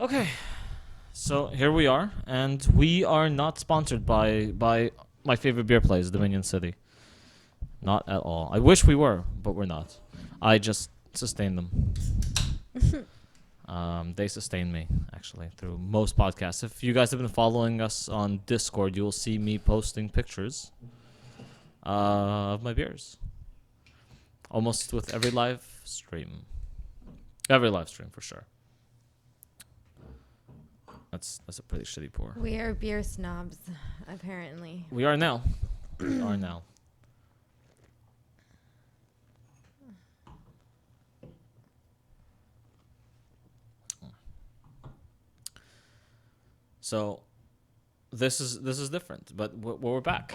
Okay, so here we are, and we are not sponsored by my favorite beer place, Dominion City. Not at all. I wish we were, but we're not. I just sustain them. They sustain me actually through most podcasts. If you guys have been following us on Discord, you will see me posting pictures of my beers almost with every live stream. Every live stream for sure. That's a pretty shitty pour. We are beer snobs, apparently. We are now. We are now. So, this is different, but we're back.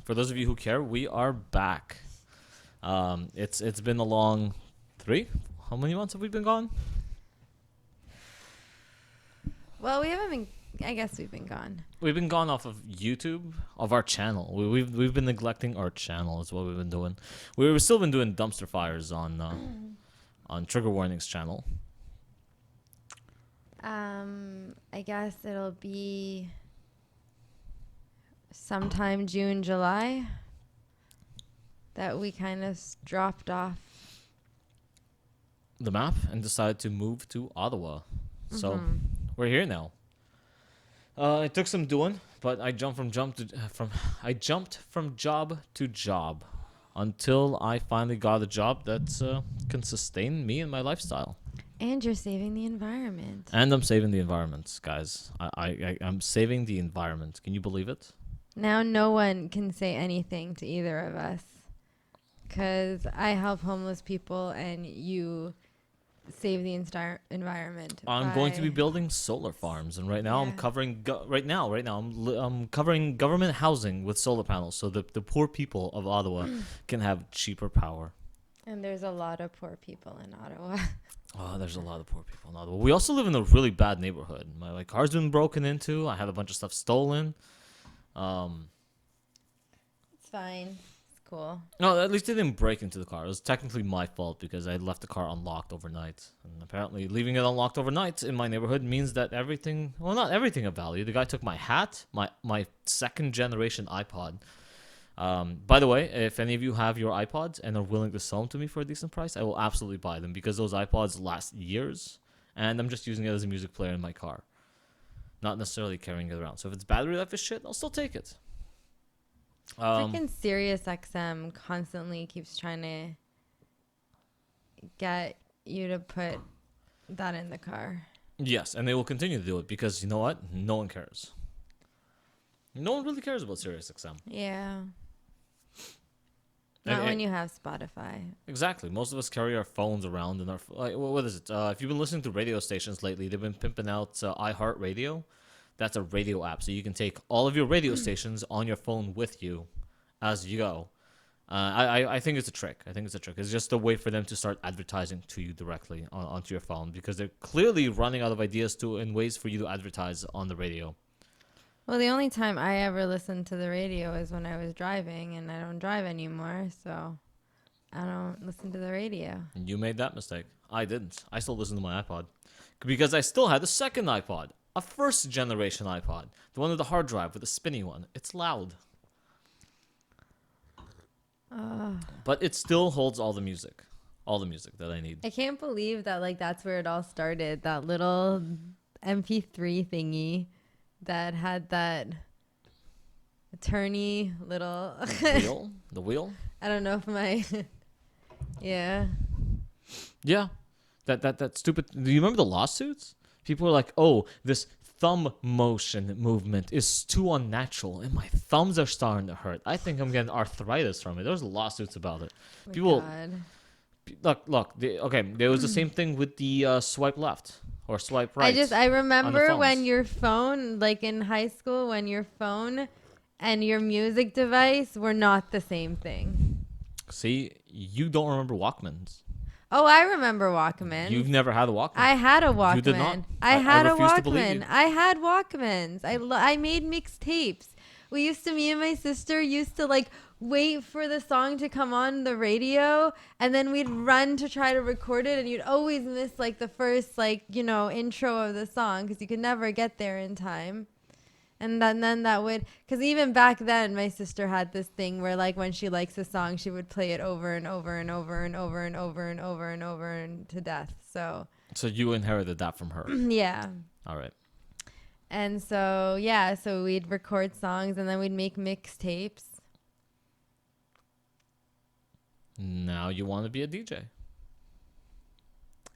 For those of you who care, we are back. It's been a long 3. How many months have we been gone? Well, we haven't been. I guess we've been gone. We've been gone off of YouTube, of our channel. We've been neglecting our channel. Is what we've been doing. We've still been doing dumpster fires on Trigger Warnings channel. I guess it'll be sometime June, July that we kind of dropped off the map and decided to move to Ottawa. So we're here now. It took some doing, but I jumped from job to job until I finally got a job that can sustain me and my lifestyle. And you're saving the environment. And I'm saving the environment, guys. I'm saving the environment. Can you believe it? Now no one can say anything to either of us. Because I help homeless people and you save the environment. I'm going to be building solar farms, and right now I'm covering I'm covering government housing with solar panels, so the poor people of Ottawa can have cheaper power. And there's a lot of poor people in Ottawa. Oh, there's a lot of poor people in Ottawa. We also live in a really bad neighborhood. My car's been broken into. I had a bunch of stuff stolen. It's fine. Cool. No, at least they didn't break into the car. It was technically my fault because I left the car unlocked overnight. And apparently leaving it unlocked overnight in my neighborhood means that everything, well, not everything of value. The guy took my hat, my second generation iPod. By the way, if any of you have your iPods and are willing to sell them to me for a decent price, I will absolutely buy them because those iPods last years and I'm just using it as a music player in my car. Not necessarily carrying it around. So if it's battery life is shit, I'll still take it. Freaking Sirius XM constantly keeps trying to get you to put that in the car. Yes, and they will continue to do it because you know what? No one cares. No one really cares about Sirius XM. Yeah. Not when you have Spotify. Exactly. Most of us carry our phones around in our what is it? If you've been listening to radio stations lately, they've been pimping out iHeartRadio. That's a radio app, so you can take all of your radio stations on your phone with you as you go. I think it's a trick. It's just a way for them to start advertising to you directly onto your phone because they're clearly running out of ideas and ways for you to advertise on the radio. Well, the only time I ever listened to the radio is when I was driving, and I don't drive anymore, so I don't listen to the radio. You made that mistake. I didn't. I still listen to my iPod because I still had a second iPod. A first generation iPod. The one with the hard drive with the spinny one. It's loud. But it still holds all the music. All the music that I need. I can't believe that that's where it all started. That little MP3 thingy that had that turny little... The wheel? I don't know if my... Yeah. Yeah. That stupid... Do you remember the lawsuits? People were like, oh, this thumb motion movement is too unnatural and my thumbs are starting to hurt. I think I'm getting arthritis from it. There's lawsuits about it. People, look. There was the same thing with the swipe left or swipe right. I remember when your phone, in high school, when your phone and your music device were not the same thing. See, you don't remember Walkmans. Oh, I remember Walkmans. You've never had a Walkman. I had a Walkman. You did not? I had a Walkman. I had Walkmans. I made mixtapes. Me and my sister used to wait for the song to come on the radio, and then we'd run to try to record it, and you'd always miss like the first intro of the song because you could never get there in time. And then that would, because even back then, my sister had this thing where, like, when she likes a song, she would play it over and over and over and over and over and over and over and to death. So you inherited that from her. yeah. All right. And so, yeah, so we'd record songs and then we'd make mixtapes. Now you want to be a DJ.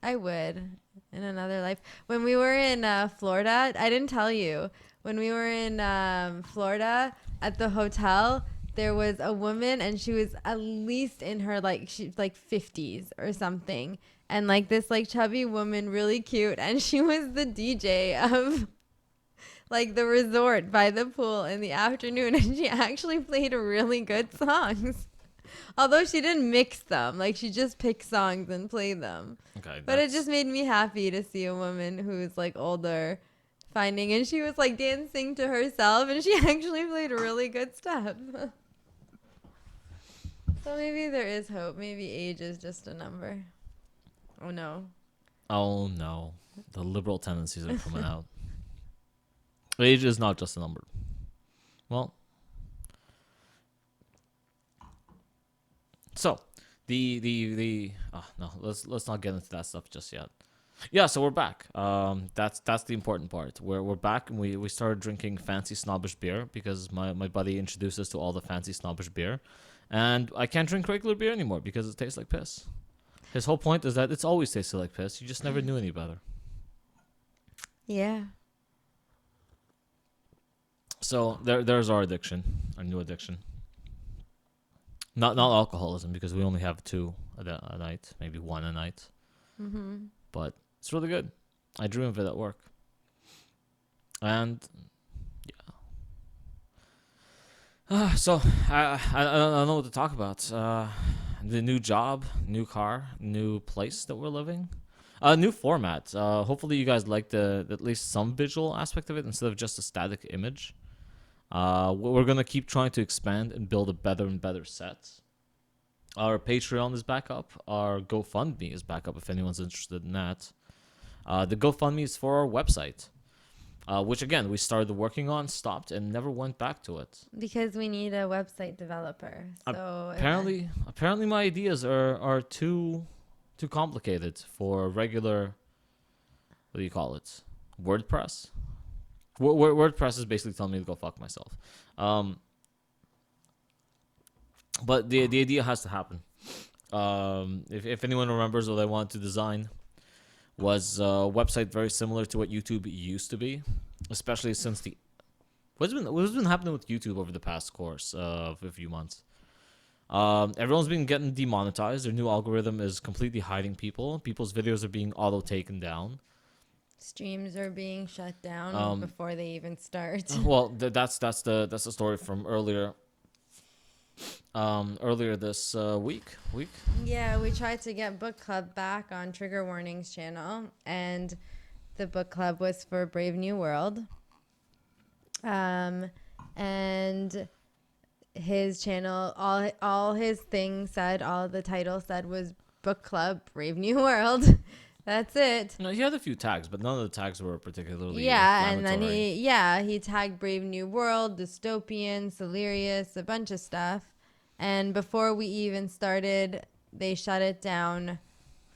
I would in another life. When we were in Florida, I didn't tell you. When we were in Florida at the hotel, there was a woman and she was at least in her she's like 50s or something. And like this like chubby woman, really cute. And she was the DJ of like the resort by the pool in the afternoon. And she actually played really good songs. Although she didn't mix them. Like she just picked songs and played them. Okay. But it just made me happy to see a woman who's like older finding, and she was like dancing to herself, and she actually played really good stuff. So maybe there is hope. Maybe age is just a number. Oh no. Oh no. The liberal tendencies are coming out. Age is not just a number. Well, so no, let's not get into that stuff just yet. Yeah, so we're back. That's the important part. We're back, and we started drinking fancy snobbish beer because my buddy introduced us to all the fancy snobbish beer, and I can't drink regular beer anymore because it tastes like piss. His whole point is that it's always tasted like piss. You just never knew any better. Yeah. So there's our addiction, our new addiction. Not alcoholism, because we only have 2 a night, maybe 1 a night. Mm-hmm. But it's really good. I dream of it at work. And yeah. So I don't know what to talk about. The new job, new car, new place that we're living. New format. Hopefully you guys like at least some visual aspect of it instead of just a static image. We're going to keep trying to expand and build a better and better set. Our Patreon is back up. Our GoFundMe is back up if anyone's interested in that. The GoFundMe is for our website, which, again, we started working on, stopped, and never went back to it. Because we need a website developer. So Apparently my ideas are too complicated for regular, what do you call it, WordPress? WordPress is basically telling me to go fuck myself. But the idea has to happen. If anyone remembers what I wanted to design was a website very similar to what YouTube used to be, especially since what's been happening with YouTube over the past course of a few months. Everyone's been getting demonetized. Their new algorithm is completely hiding people. People's videos are being auto taken down. Streams are being shut down before they even start. Well, that's the story from earlier this week. Yeah, we tried to get book club back on Trigger Warnings channel, and the book club was for Brave New World. And his channel, all his things said, all the title said was book club Brave New World. That's it. No, he had a few tags, but none of the tags were particularly and then he tagged Brave New World, Dystopian, Silerious, a bunch of stuff. And before we even started, they shut it down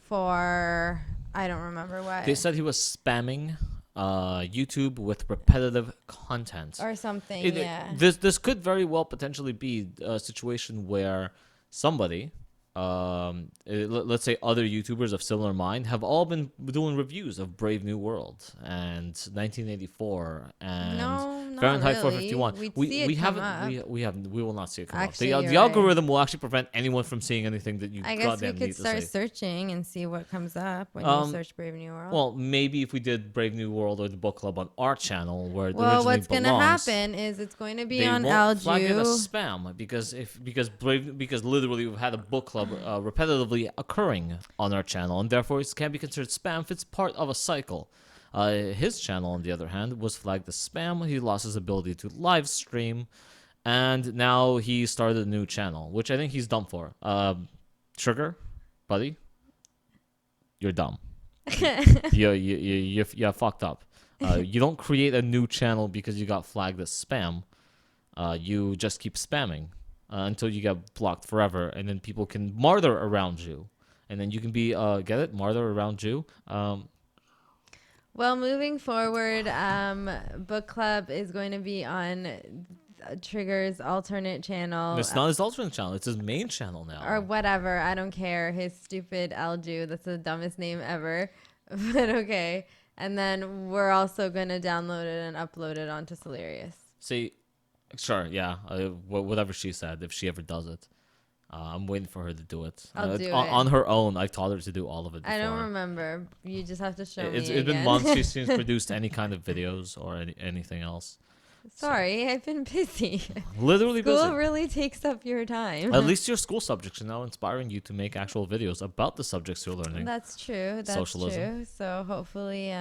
for, I don't remember what. They said he was spamming YouTube with repetitive content. Or something, yeah. This could very well potentially be a situation where somebody, let's say other YouTubers of similar mind, have all been doing reviews of Brave New World and 1984 and Fahrenheit 451. We will not see it come up. The algorithm will actually prevent anyone from seeing anything that you I goddamn guess we need could to start say. searching and see what comes up when you search Brave New World. Well, maybe if we did Brave New World or the book club on our channel where it well, originally what's going to happen is it's going to be on they won't flag it as Alju. spam because literally we've had a book club repetitively occurring on our channel, and therefore it can be considered spam if it's part of a cycle. His channel, on the other hand, was flagged as spam. He lost his ability to live stream, And now he started a new channel, which I think he's dumb for. Sugar, buddy, you're dumb. You fucked up. You don't create a new channel because you got flagged as spam. You just keep spamming until you get blocked forever, and then people can martyr around you, and then you can be get it, martyr around you. Well, moving forward, book club is going to be on Trigger's alternate channel. It's not his alternate channel; it's his main channel now. Or whatever. I don't care. His stupid Alju. That's the dumbest name ever. But okay. And then we're also going to download it and upload it onto Silerious. See, sure, yeah, whatever she said, if she ever does it. I'm waiting for her to do it. I'll do it. On her own. I taught her to do all of it before. I don't remember. You just have to show me It's again. been months she's produced any kind of videos or anything else. Sorry, I've been busy. Literally School busy. really takes up your time. At least your school subjects are now inspiring you to make actual videos about the subjects you're learning. That's true. That's Socialism. true. So hopefully,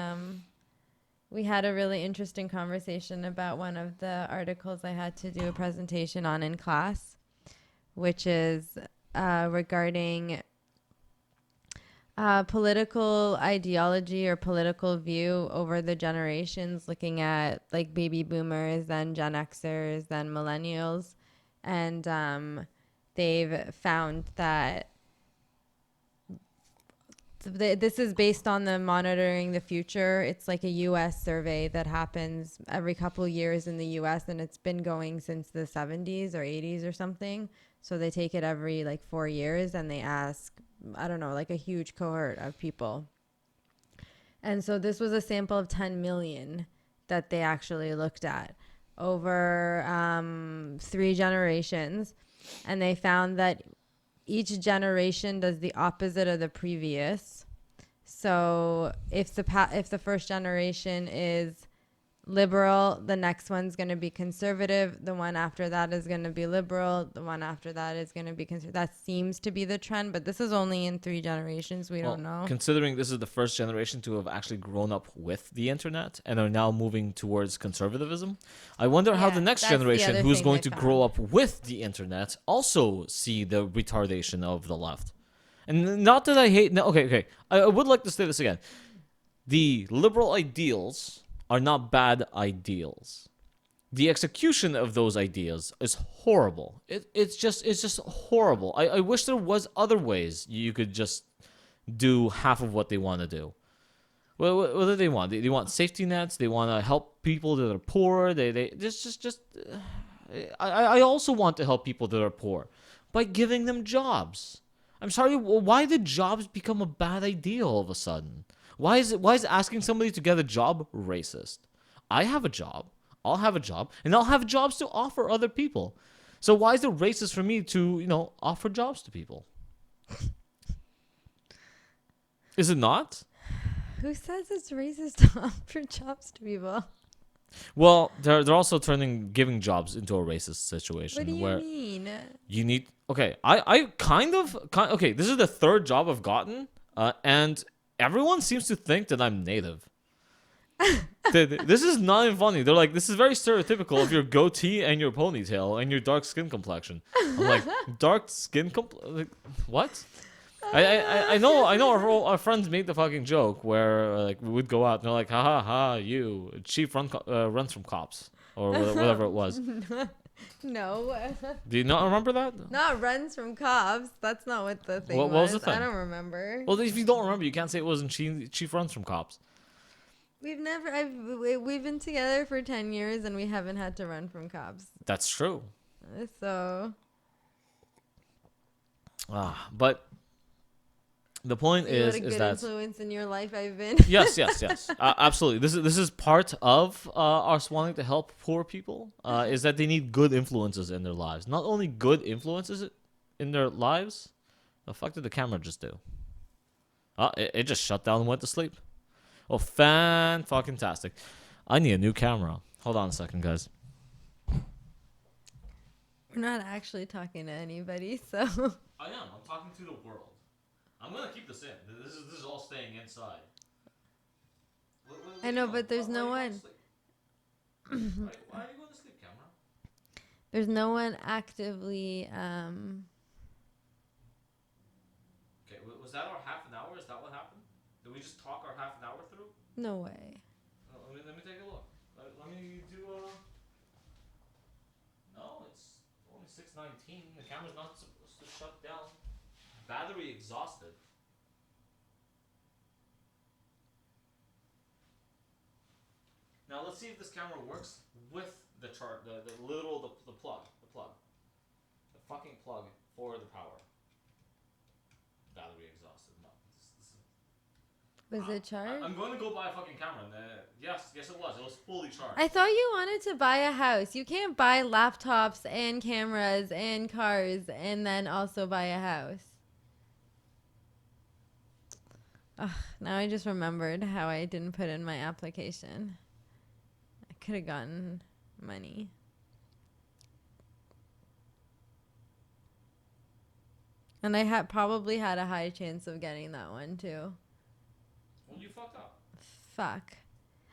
we had a really interesting conversation about one of the articles I had to do a presentation on in class, which is regarding political ideology or political view over the generations, looking at like baby boomers, then Gen Xers, then millennials. And they've found that this is based on the Monitoring the Future. It's like a U.S. survey that happens every couple years in the U.S. and it's been going since the 70s or 80s or something. So they take it every like 4 years and they ask, I don't know, like a huge cohort of people. And so this was a sample of 10 million that they actually looked at over 3 generations. And they found that each generation does the opposite of the previous. So if the first generation is liberal, the next one's going to be conservative. The one after that is going to be liberal. The one after that is going to be conservative. That seems to be the trend, but this is only in 3 generations. We don't know. Considering this is the first generation to have actually grown up with the internet and are now moving towards conservatism, I wonder how the next generation, who's going to grow up with the internet, also see the retardation of the left. And not that I hate... No, okay. I would like to say this again. The liberal ideals are not bad ideals. The execution of those ideas is horrible. It's just horrible. I wish there was other ways you could just do half of what they want to do. What do they want? They want safety nets. They want to help people that are poor. They just. I also want to help people that are poor by giving them jobs. I'm sorry. Why did jobs become a bad idea all of a sudden? Why is asking somebody to get a job racist? I have a job. I'll have a job, and I'll have jobs to offer other people. So why is it racist for me to, offer jobs to people? Is it not? Who says it's racist to offer jobs to people? Well, they're also giving jobs into a racist situation. What do you mean? You need... Okay, I kind of... Okay, this is the 3rd job I've gotten, and everyone seems to think that I'm native. This is not even funny. They're like, this is very stereotypical of your goatee and your ponytail and your dark skin complexion. I'm like, dark skin like, what? I know our friends made the fucking joke where like we would go out and they're like, ha, you chief runs from cops or whatever it was. No. Do you not remember that? Not runs from cops. That's not what the thing what was the thing? I don't remember. Well, if you don't remember, you can't say it wasn't chief runs from cops. We've been together for 10 years and we haven't had to run from cops. That's true. So. But the point is what a good that influence in your life I've been. yes. Absolutely. This is part of us wanting to help poor people. Is that they need good influences in their lives. Not only good influences in their lives. The fuck did the camera just do? It just shut down and went to sleep. Oh, fan-fucking-tastic. I need a new camera. Hold on a second, guys. We're not actually talking to anybody, so. I am. I'm talking to the world. I'm going to keep this in. This is all staying inside. I know, but there's no one. Why are you going to sleep, camera? There's no one actively. Okay, was that our half an hour? Is that what happened? Did we just talk our half an hour through? No way. Let me take a look. Let me do No, it's only 6:19. The camera's not supposed to shut down. Battery exhausted. Now let's see if this camera works with the chart, the plug, the fucking plug for the power. Battery exhausted. No, Was it charged? I'm going to go buy a fucking camera. And, yes, it was. It was fully charged. I thought you wanted to buy a house. You can't buy laptops and cameras and cars and then also buy a house. Ugh, now I just remembered how I didn't put in my application. I could have gotten money. And I probably had a high chance of getting that one too. Well, you fucked up. Fuck.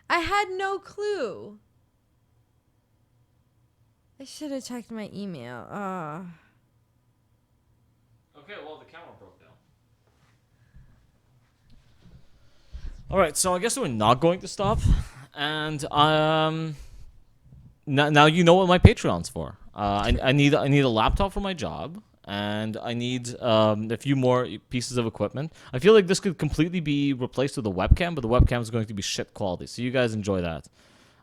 I had no clue. I should have checked my email. Okay, well, the camera broke down. Alright, so I guess we're not going to stop. And now you know what my Patreon's for. I need a laptop for my job. And I need a few more pieces of equipment. I feel like this could completely be replaced with a webcam, but the webcam is going to be shit quality. So you guys enjoy that.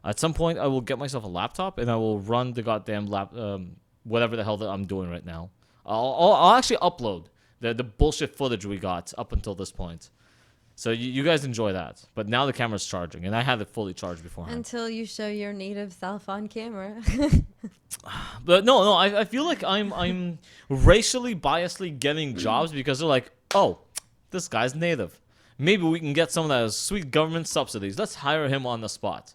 At some point, I will get myself a laptop, and I will run the goddamn whatever the hell that I'm doing right now. I'll actually upload the bullshit footage we got up until this point. So you guys enjoy that. But now the camera's charging, and I had it fully charged beforehand. Until you show your native self on camera. But no, I feel like I'm racially biasedly getting jobs because they're like, oh, this guy's native. Maybe we can get some of those sweet government subsidies. Let's hire him on the spot.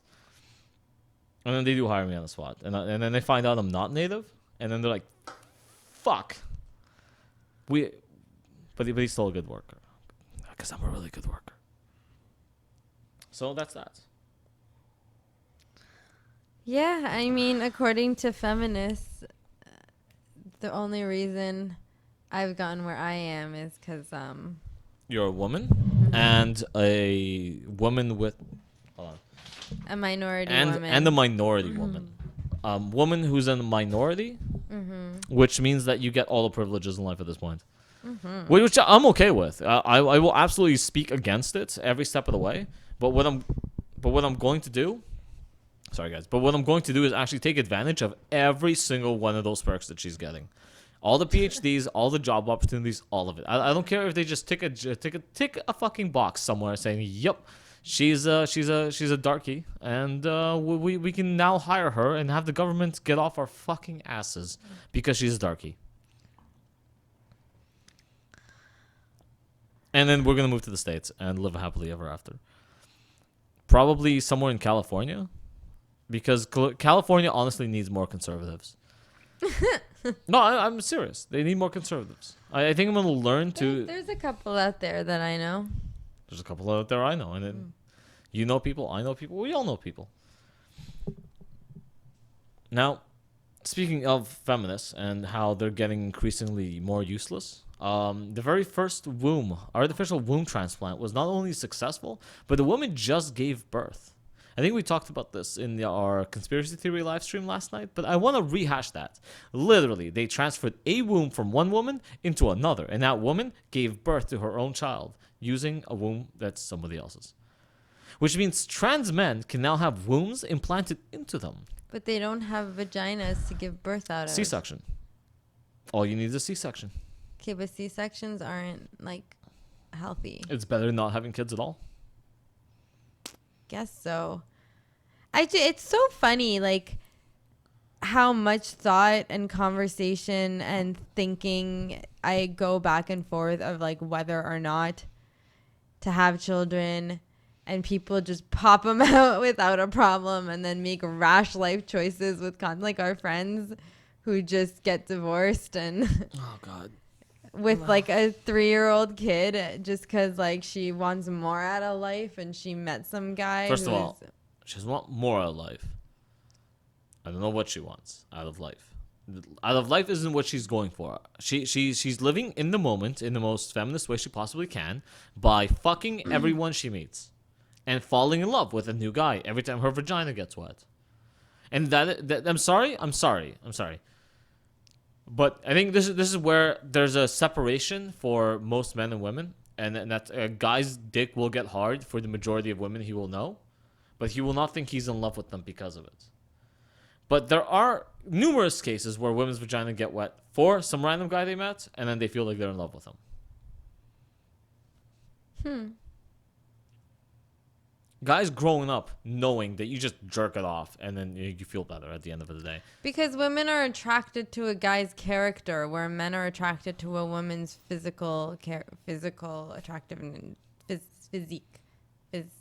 And then they do hire me on the spot. And then they find out I'm not native. And then they're like, fuck. But he's still a good worker. Because I'm a really good worker. So that's that. Yeah, I mean, according to feminists, the only reason I've gotten where I am is because You're a woman and a woman with a minority woman. And a minority woman. Woman who's in a minority, which means that you get all the privileges in life at this point. Which I'm okay with. I will absolutely speak against it every step of the way. But what I'm going to do, sorry guys, but what I'm going to do is actually take advantage of every single one of those perks that she's getting, all the PhDs, all the job opportunities, all of it. I don't care if they just tick a fucking box somewhere saying, "Yep, she's a darkie," and we can now hire her and have the government get off our fucking asses because she's a darkie. And then we're going to move to the States and live happily ever after. Probably somewhere in California. Because California honestly needs more conservatives. No, I'm serious. They need more conservatives. I think I'm going to learn to... There's a couple out there that I know. There's a couple out there I know. And then you know people, I know people. We all know people. Now, speaking of feminists and how they're getting increasingly more useless... the very first artificial womb transplant was not only successful, but the woman just gave birth. I think we talked about this in our conspiracy theory live stream last night, but I want to rehash that. Literally, they transferred a womb from one woman into another, and that woman gave birth to her own child using a womb that's somebody else's. Which means trans men can now have wombs implanted into them. But they don't have vaginas to give birth out of. C-section. All you need is a C-section. Okay, but C-sections aren't, like, healthy. It's better than not having kids at all. Guess so. It's so funny, like, how much thought and conversation and thinking I go back and forth of, like, whether or not to have children, and people just pop them out without a problem and then make rash life choices with, like, our friends who just get divorced and... Oh, God. With like a 3-year-old kid just because like she wants more out of life and she met some guy. First of all, she doesn't want more out of life. I don't know what she wants out of life. Out of life isn't what she's going for. She's living in the moment in the most feminist way she possibly can by fucking everyone she meets and falling in love with a new guy every time her vagina gets wet. And that I'm sorry. But I think this is where there's a separation for most men and women, and that a guy's dick will get hard for the majority of women he will know, but he will not think he's in love with them because of it. But there are numerous cases where women's vagina get wet for some random guy they met, and then they feel like they're in love with him. Guys growing up knowing that you just jerk it off and then you feel better at the end of the day. Because women are attracted to a guy's character, where men are attracted to a woman's physical attractiveness, physique. Boobs.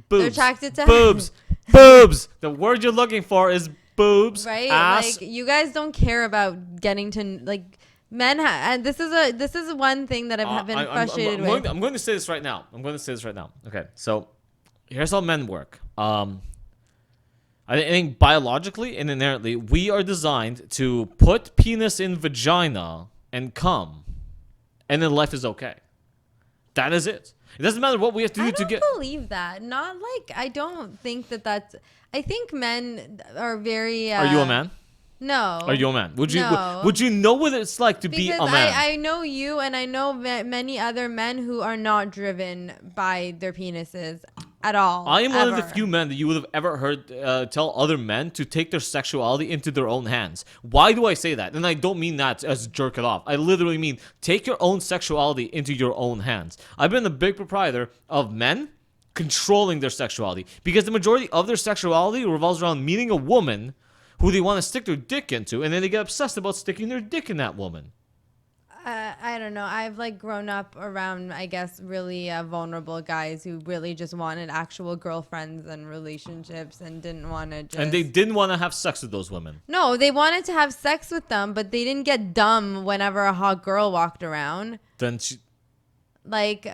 They're attracted to boobs. Boobs. The word you're looking for is boobs. Right? Ass. Like, you guys don't care about getting to, like, men. And this is one thing that I've been frustrated with. I'm going to say this right now. Okay, so here's how men work. I think biologically and inherently, we are designed to put penis in vagina and come, and then life is okay. That is it. It doesn't matter what we have to do to get. I don't believe that. Not like, I don't think that's. I think men are very. Are you a man? No. Are you a man? Would you No. would you know what it's like to be a man? I know you, and I know many other men who are not driven by their penises at all. I am one of the ever. few men that you would have ever heard tell other men to take their sexuality into their own hands. Why do I say that? And I don't mean that as jerk it off. I literally mean take your own sexuality into your own hands. I've been a big proprietor of men controlling their sexuality because the majority of their sexuality revolves around meeting a woman who they want to stick their dick into, and then they get obsessed about sticking their dick in that woman. I don't know. I've like grown up around, I guess, really vulnerable guys who really just wanted actual girlfriends and relationships and didn't want to just. And they didn't want to have sex with those women. No, they wanted to have sex with them, but they didn't get dumb whenever a hot girl walked around. Then she. Like,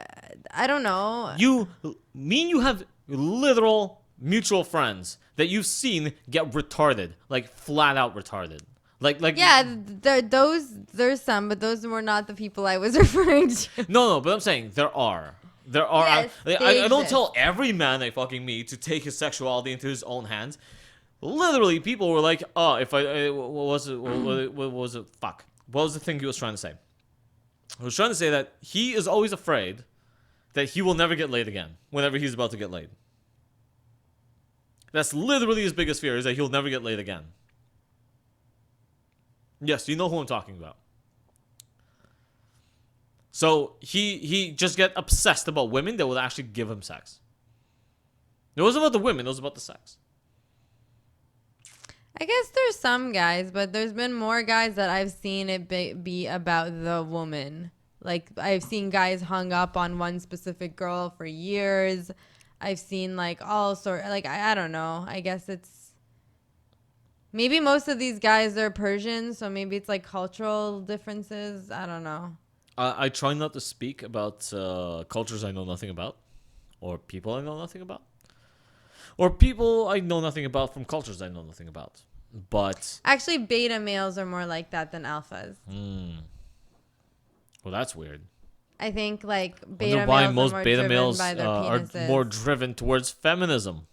I don't know. You have literal mutual friends that you've seen get retarded, like flat out retarded. Like Yeah, there's some, but those were not the people I was referring to. No, but I'm saying there are. Yes, I don't exist. tell every man I fucking meet to take his sexuality into his own hands. Literally, people were like, "Oh, if I what was it? What was it? Fuck! What was the thing he was trying to say? He was trying to say that he is always afraid that he will never get laid again whenever he's about to get laid. That's literally his biggest fear, is that he'll never get laid again. Yes, you know who I'm talking about. So he just get obsessed about women that will actually give him sex. It wasn't about the women, it was about the sex. I guess there's some guys, but there's been more guys that I've seen it be about the woman. Like, I've seen guys hung up on one specific girl for years. I've seen like all sort, like, I don't know. I guess it's maybe most of these guys are Persian, so maybe it's like cultural differences. I don't know. I try not to speak about cultures I know nothing about, or people I know nothing about, or people I know nothing about from cultures I know nothing about. But actually, beta males are more like that than alphas. Well, that's weird. I think like beta I wonder why males most are more beta driven males by their are penises. more driven towards feminism.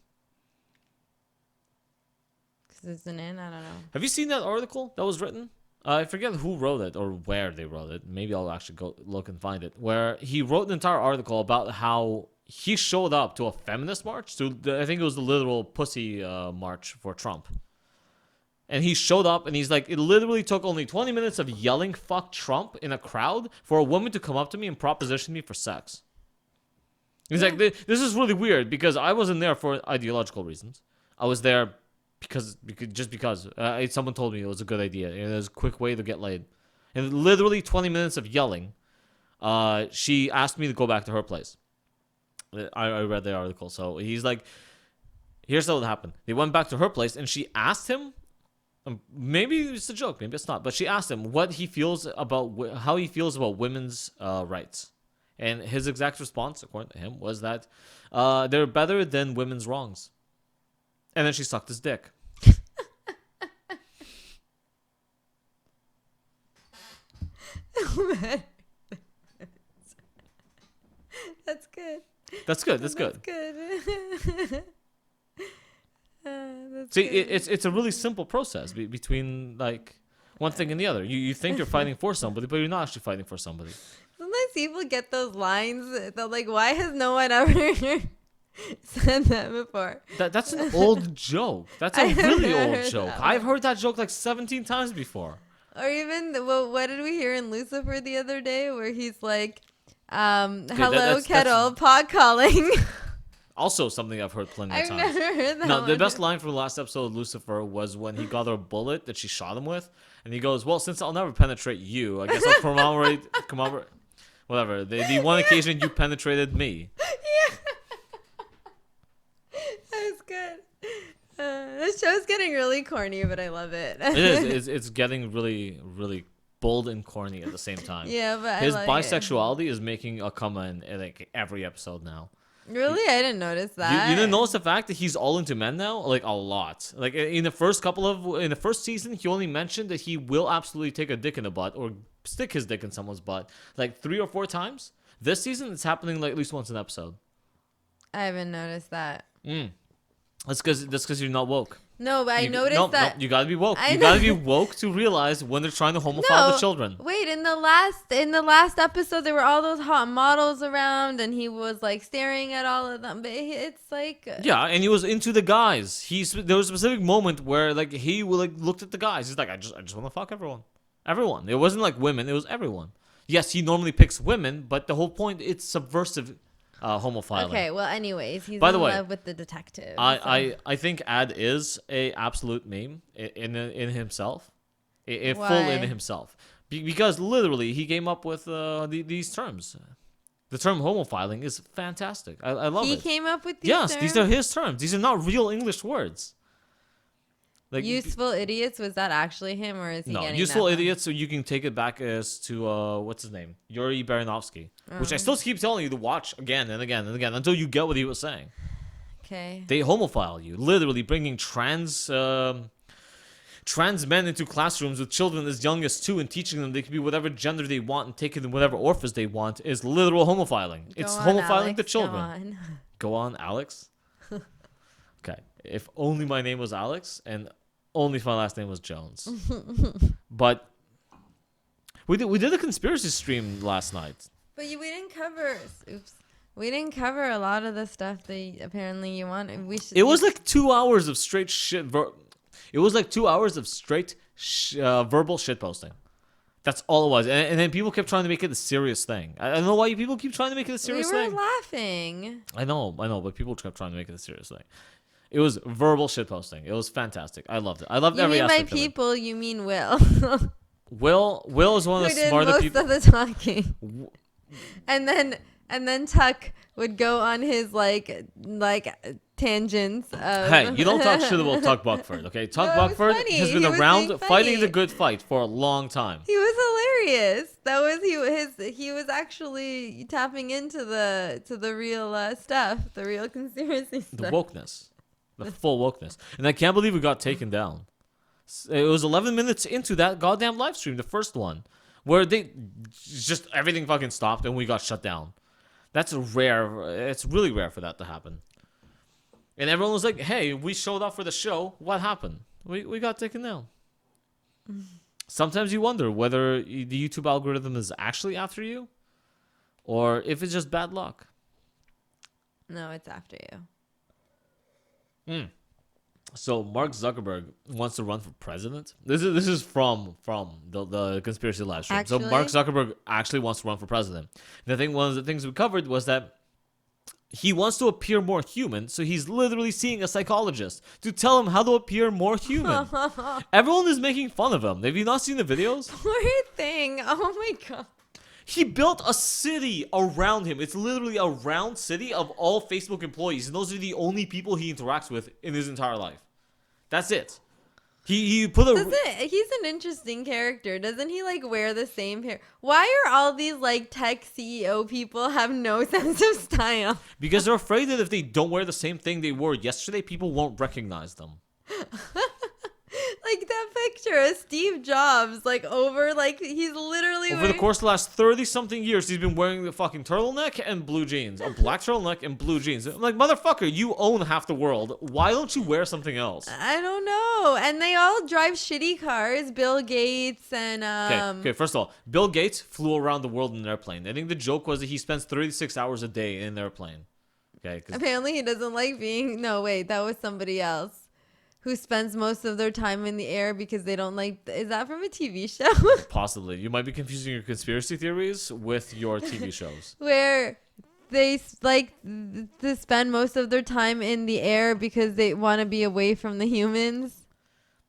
Because it's an in, I don't know. Have you seen that article that was written? I forget who wrote it or where they wrote it. Maybe I'll actually go look and find it. Where he wrote an entire article about how he showed up to a feminist march. I think it was the literal pussy march for Trump. And he showed up and he's like, it literally took only 20 minutes of yelling "fuck Trump" in a crowd for a woman to come up to me and proposition me for sex. He's like, this is really weird because I wasn't there for ideological reasons. I was there because someone told me it was a good idea and it was a quick way to get laid. And literally 20 minutes of yelling, she asked me to go back to her place. I read the article. So he's like, here's what happened. They went back to her place and she asked him, maybe it's a joke, maybe it's not, but she asked him what he feels about, how he feels about women's rights. And his exact response, according to him, was that they're better than women's wrongs. And then she sucked his dick. better. That's good. That's good. That's good. That's good. That's See, good. it's a really simple process between like one thing and the other. You think you're fighting for somebody, but you're not actually fighting for somebody. Sometimes people get those lines. They're like, why has no one ever said that before? That's an old joke. That's a I've really never old heard joke. that I've one. heard that joke like 17 times before. Or even, what did we hear in Lucifer the other day where he's like, hello, that's- kettle, pot calling. Also, something I've heard plenty of I've times. never heard that No, the one. best line from the last episode of Lucifer was when he got her bullet that she shot him with, and he goes, "Well, since I'll never penetrate you, I guess I'll commemorate, whatever. The one occasion you penetrated me." Yeah. That was good. This show's getting really corny, but I love it. It is. It's getting really, really bold and corny at the same time. Yeah, but His I like it. bisexuality is making a comment in like every episode now. Really? I didn't notice You, that. you didn't notice the fact that he's all into men now? Like, a lot. Like, in the first season, he only mentioned that he will absolutely take a dick in the butt or stick his dick in someone's butt like 3 or 4 times. This season, it's happening like at least once an episode. I haven't noticed that. That's because you're not woke. No, but I noticed no, that. No, you gotta be woke. I You gotta be know. woke to realize when they're trying to homophile the children. Wait, in the last episode, there were all those hot models around, and he was like staring at all of them. But it's like, Yeah, and he was into the guys. There was a specific moment where like he like looked at the guys. He's like, I just want to fuck everyone. Everyone. It wasn't like women. It was everyone. Yes, he normally picks women, but the whole point, it's subversive homophile. okay. Well, anyways, he's By in the way, love with the detective. I think Ad is a absolute meme in himself, a full Why? in himself, because literally he came up with these terms. The term homophiling is fantastic. I love he it. came up with these Yes, terms? these are his terms. These are not real English words. Like Useful idiots. Was that actually him, or is he no, getting useful that from- idiots. So you can take it back as to what's his name, Yuri Baranovsky, which I still keep telling you to watch again and again and again until you get what he was saying. Okay. They homophile you, literally bringing trans men into classrooms with children as young as 2 and teaching them they can be whatever gender they want and taking them whatever orifice they want is literal homophiling. It's Go on, homofiling Alex, the go children. on. Go on, Alex. Okay, if only my name was Alex and only if my last name was Jones. But we did a conspiracy stream last night. But we didn't cover. Oops. We didn't cover a lot of the stuff that apparently you wanted. We should. It was like 2 hours of straight shit. It was like 2 hours of straight verbal shit posting. That's all it was. And then people kept trying to make it a serious thing. I don't know why people keep trying to make it a serious we were thing. laughing. I know, but people kept trying to make it a serious thing. It was verbal shit posting. It was fantastic. I loved it. I loved You every mean by aspect of it. people? You mean Will? Will is one Who of the did smarter most people. of the talking, and then Tuck would go on his like tangents. Of Hey, you don't talk shit about Tuck Buckford, okay? Tuck No, it was Buckford funny. has been He was around being fighting funny. the good fight for a long time. He was hilarious. That was he was actually tapping into the real stuff, the real conspiracy The stuff. wokeness. The full wokeness. And I can't believe we got taken down. It was 11 minutes into that goddamn live stream, the first one, where just everything fucking stopped and we got shut down. That's rare. It's really rare for that to happen. And everyone was like, hey, we showed up for the show. What happened? We got taken down. Sometimes you wonder whether the YouTube algorithm is actually after you or if it's just bad luck. No, it's after you. So Mark Zuckerberg wants to run for president. This is from the conspiracy live stream. So Actually? Mark Zuckerberg actually wants to run for president. One of the things we covered was that he wants to appear more human, so he's literally seeing a psychologist to tell him how to appear more human. Everyone is making fun of him. Have you not seen the videos? Poor thing. Oh my god. He built a city around him. It's literally a round city of all Facebook employees, and those are the only people he interacts with in his entire life. That's it. He put a. He's an interesting character. Doesn't he like wear the same hair? Why are all these like tech CEO people have no sense of style? Because they're afraid that if they don't wear the same thing they wore yesterday, people won't recognize them. Like that picture of Steve Jobs like over like he's literally Over the course of the last 30-something years, he's been wearing the fucking turtleneck and blue jeans. A black turtleneck and blue jeans. I'm like, motherfucker, you own half the world. Why don't you wear something else? I don't know. And they all drive shitty cars. Bill Gates and Okay, first of all, Bill Gates flew around the world in an airplane. I think the joke was that he spends 36 hours a day in an airplane. Okay, apparently he doesn't like being. No, wait, that was somebody else who spends most of their time in the air because they don't like. Is that from a TV show? possibly. You might be confusing your conspiracy theories with your TV shows. Where they like to spend most of their time in the air because they want to be away from the humans.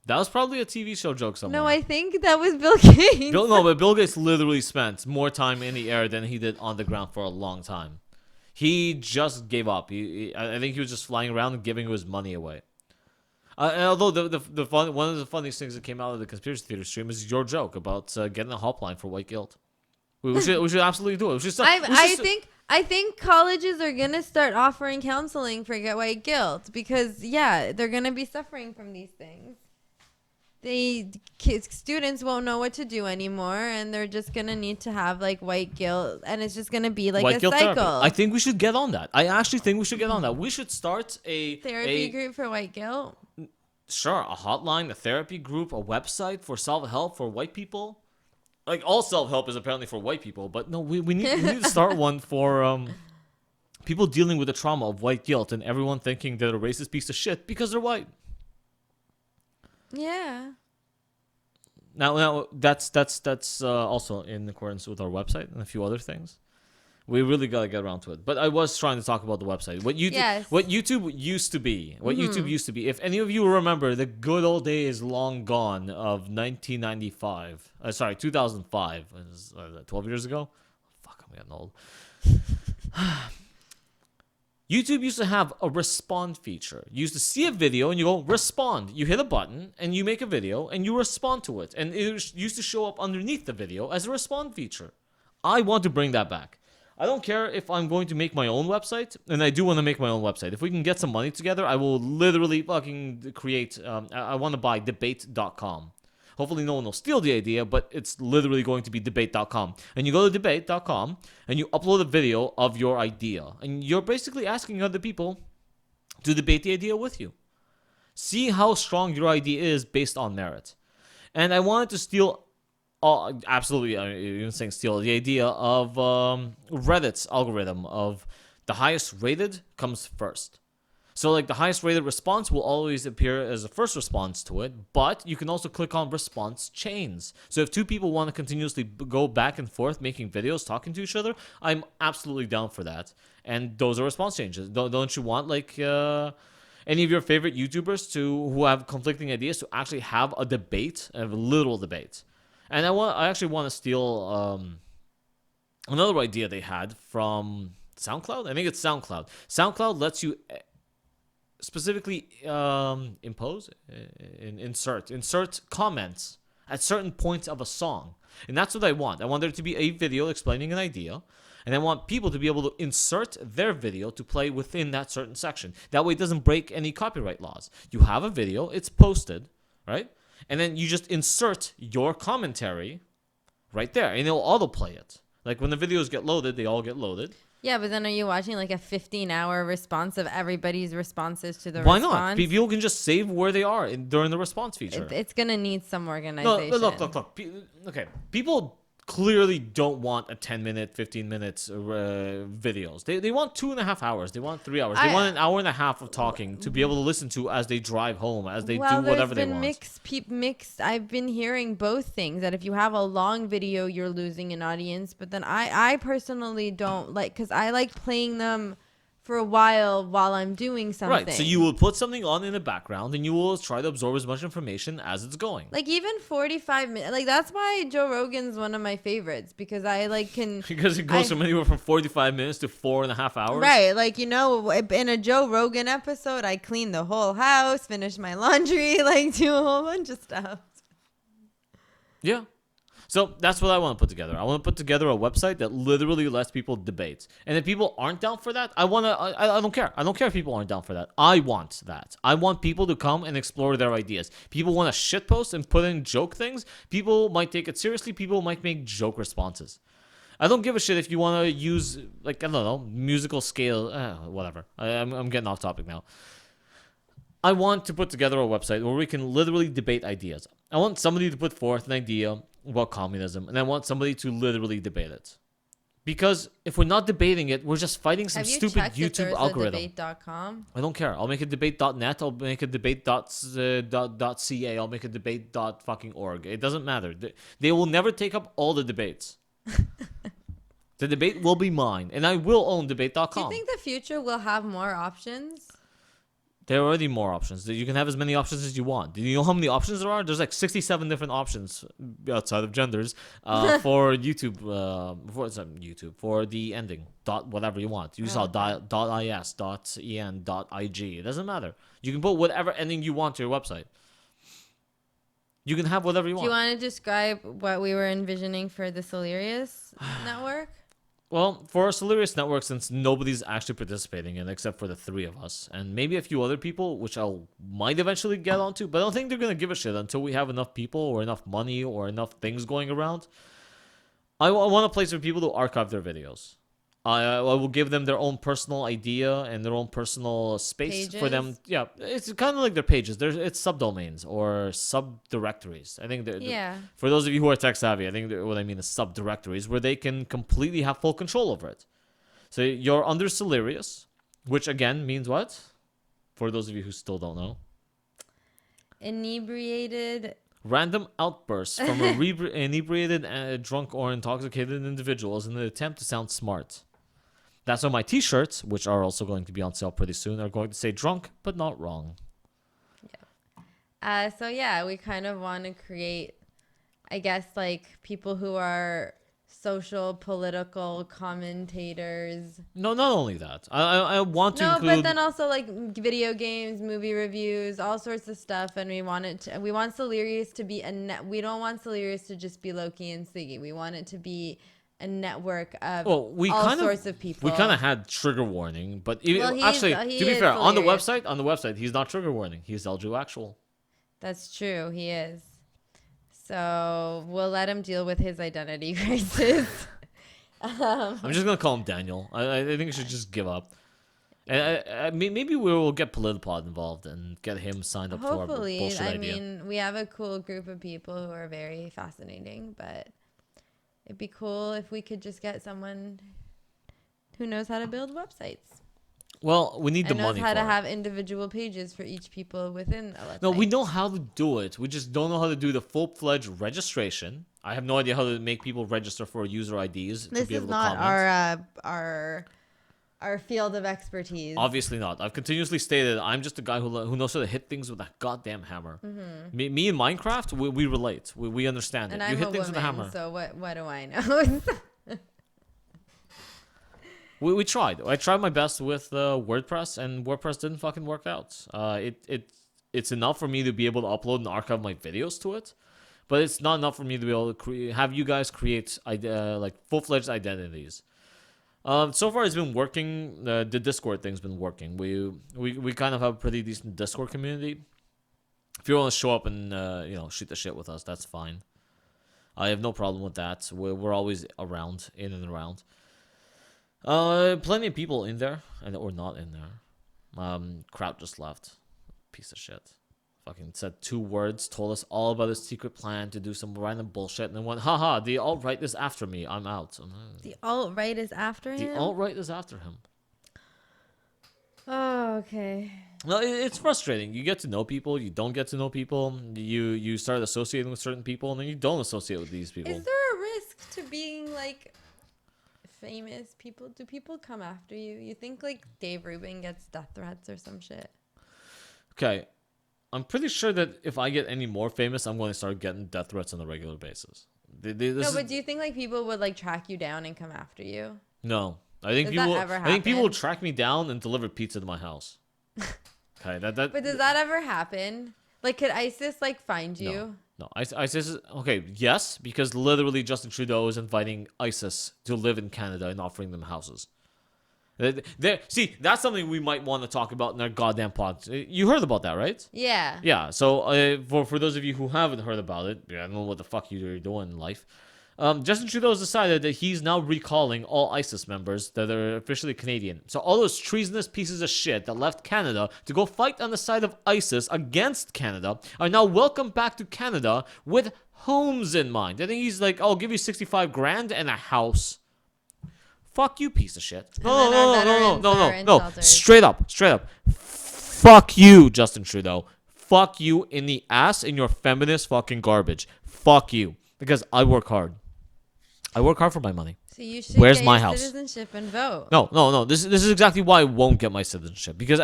That was probably a TV show joke somewhere. No, I think that was Bill Gates. But Bill Gates literally spent more time in the air than he did on the ground for a long time. He just gave up. I think he was just flying around and giving his money away. And although one of the funniest things that came out of the conspiracy theory stream is your joke about getting a hotline for white guilt. We should absolutely do it. I think colleges are gonna start offering counseling for white guilt because they're gonna be suffering from these things. Students won't know what to do anymore, and they're just gonna need to have like white guilt, and it's just gonna be like a cycle. Therapy. I think we should get on that. I actually think we should get on that. We should start a therapy group for white guilt. Sure, a hotline, a therapy group, a website for self-help for white people. Like all self-help is apparently for white people, but no, we need to start one for people dealing with the trauma of white guilt and everyone thinking they're a racist piece of shit because they're white. Yeah. Now that's also in accordance with our website and a few other things. We really gotta get around to it. But I was trying to talk about the website. What YouTube used to be. YouTube used to be. If any of you remember the good old days long gone of 1995. 2005. 12 years ago? Fuck, I'm getting old. YouTube used to have a respond feature. You used to see a video and you go respond. You hit a button and you make a video and you respond to it. And it used to show up underneath the video as a respond feature. I want to bring that back. I don't care if I'm going to make my own website, and I do want to make my own website. If we can get some money together, I will literally fucking create, I want to buy debate.com. Hopefully no one will steal the idea, but it's literally going to be debate.com. And you go to debate.com, and you upload a video of your idea. And you're basically asking other people to debate the idea with you. See how strong your idea is based on merit. And I wanted to steal... Oh, absolutely. Even saying steal the idea of Reddit's algorithm of the highest rated comes first. So like the highest rated response will always appear as a first response to it, but you can also click on response chains. So if two people want to continuously go back and forth making videos, talking to each other, I'm absolutely down for that. And those are response changes. Don't you want like any of your favorite YouTubers who have conflicting ideas to actually have a debate, a literal debate? And I actually want to steal another idea they had from SoundCloud. I think it's SoundCloud. SoundCloud lets you specifically insert comments at certain points of a song. And that's what I want. I want there to be a video explaining an idea. And I want people to be able to insert their video to play within that certain section. That way it doesn't break any copyright laws. You have a video, it's posted, right? And then you just insert your commentary right there, and it'll autoplay it. Like when the videos get loaded, they all get loaded. Yeah, but then are you watching like a 15-hour response of everybody's responses to the Why response? not? People can just save where they are during the response feature. It's going to need some organization. No, look. Okay, people clearly don't want a 10-minute, 15-minute videos. They want 2.5 hours. They want 3 hours. They want an hour and a half of talking to be able to listen to as they drive home, as they do whatever they want. Mixed. I've been hearing both things, that if you have a long video, you're losing an audience. But then I personally don't like, because I like playing them for a while I'm doing something. Right, so you will put something on in the background and you will try to absorb as much information as it's going. Like even 45 minutes, like that's why Joe Rogan's one of my favorites, because I like can... Because it goes from anywhere from 45 minutes to 4.5 hours. Right, like, you know, in a Joe Rogan episode, I clean the whole house, finish my laundry, like do a whole bunch of stuff. Yeah. So that's what I want to put together. I want to put together a website that literally lets people debate. And if people aren't down for that, I don't care. I don't care if people aren't down for that. I want that. I want people to come and explore their ideas. People want to shitpost and put in joke things. People might take it seriously. People might make joke responses. I don't give a shit if you want to use, like, I don't know, musical scale, whatever. I'm getting off topic now. I want to put together a website where we can literally debate ideas. I want somebody to put forth an idea about communism, and I want somebody to literally debate it. Because if we're not debating it, we're just fighting some stupid YouTube algorithm. Debate.com? I don't care. I'll make a debate.net. I'll make a debate.ca. I'll make a debate.org. It doesn't matter. They will never take up all the debates. The debate will be mine, and I will own debate.com. Do you think the future will have more options? There are already more options. You can have as many options as you want. Do you know how many options there are? There's like 67 different options outside of genders for YouTube. For the ending dot whatever you want. You saw dot .is, dot .en, dot .ig. It doesn't matter. You can put whatever ending you want to your website. You can have whatever you want. Do you want to describe what we were envisioning for the Silerious network? Well, for our Silerious network, since nobody's actually participating in it except for the three of us, and maybe a few other people, which might eventually get onto, but I don't think they're going to give a shit until we have enough people or enough money or enough things going around. I want a place for people to archive their videos. I will give them their own personal idea and their own personal space Pages? for them. Yeah, it's kind of like their pages. It's subdomains or subdirectories. I think for those of you who are tech savvy, I think what I mean is subdirectories where they can completely have full control over it. So you're under Silerious, which again means what? For those of you who still don't know. Inebriated. Random outbursts from inebriated, drunk, or intoxicated individuals in an attempt to sound smart. That's why my t-shirts, which are also going to be on sale pretty soon, are going to say drunk, but not wrong. Yeah. So yeah, we kind of want to create, I guess, like people who are social, political commentators. No, not only that. I want to include... but then also like video games, movie reviews, all sorts of stuff. And we want Silerious to be we don't want Silerious to just be Loki and Siggy. We want it to be a network of all sorts of people. We kind of had trigger warning, but to be fair, on the website, he's not trigger warning. He's LGU actual. That's true. He is. So we'll let him deal with his identity crisis. I'm just gonna call him Daniel. I think we should just give up. And maybe we will get Politipod involved and get him signed up to our bullshit idea. I mean, we have a cool group of people who are very fascinating, but it'd be cool if we could just get someone who knows how to build websites. Well, we need the money for it. Knows how to have individual pages for each people within a website. No, we know how to do it. We just don't know how to do the full-fledged registration. I have no idea how to make people register for user IDs to be able to comment. This is not our field of expertise. Obviously not. I've continuously stated I'm just a guy who knows how to hit things with a goddamn hammer. Mm-hmm. Me in Minecraft, we relate. We understand and it. I'm you hit a things woman, with a hammer. So what do I know? We tried. I tried my best with WordPress, and WordPress didn't fucking work out. It's enough for me to be able to upload and archive my videos to it, but it's not enough for me to be able to have you guys create like full-fledged identities. So far, it's been working. The Discord thing's been working. We kind of have a pretty decent Discord community. If you want to show up and shoot the shit with us, that's fine. I have no problem with that. We're always around, in and around. Plenty of people in there, or not in there. Kraut just left. Piece of shit. Fucking said 2 words, told us all about his secret plan to do some random bullshit, and then went, haha, the alt-right is after me. I'm out. The alt-right is after him? The alt-right is after him. Oh, okay. No, it's frustrating. You get to know people, you don't get to know people. You start associating with certain people, and then you don't associate with these people. Is there a risk to being, like, famous people? Do people come after you? You think, like, Dave Rubin gets death threats or some shit? Okay. I'm pretty sure that if I get any more famous, I'm going to start getting death threats on a regular basis. But do you think like people would like track you down and come after you? No, I think people will track me down and deliver pizza to my house. Okay, But does that ever happen? Like, could ISIS like find No. you? No, ISIS. Okay, yes, because literally Justin Trudeau is inviting ISIS to live in Canada and offering them houses. See, that's something we might want to talk about in our goddamn pod. You heard about that, right? Yeah. Yeah. So for those of you who haven't heard about it, I don't know what the fuck you're doing in life. Justin Trudeau has decided that he's now recalling all ISIS members that are officially Canadian. So all those treasonous pieces of shit that left Canada to go fight on the side of ISIS against Canada are now welcome back to Canada with homes in mind. I think he's like, I'll give you 65 grand and a house. Fuck you, piece of shit. No. Straight up. Fuck you, Justin Trudeau. Fuck you in the ass in your feminist fucking garbage. Fuck you. Because I work hard. I work hard for my money. So you should Where's get my your house? citizenship and vote. No. This is exactly why I won't get my citizenship. Because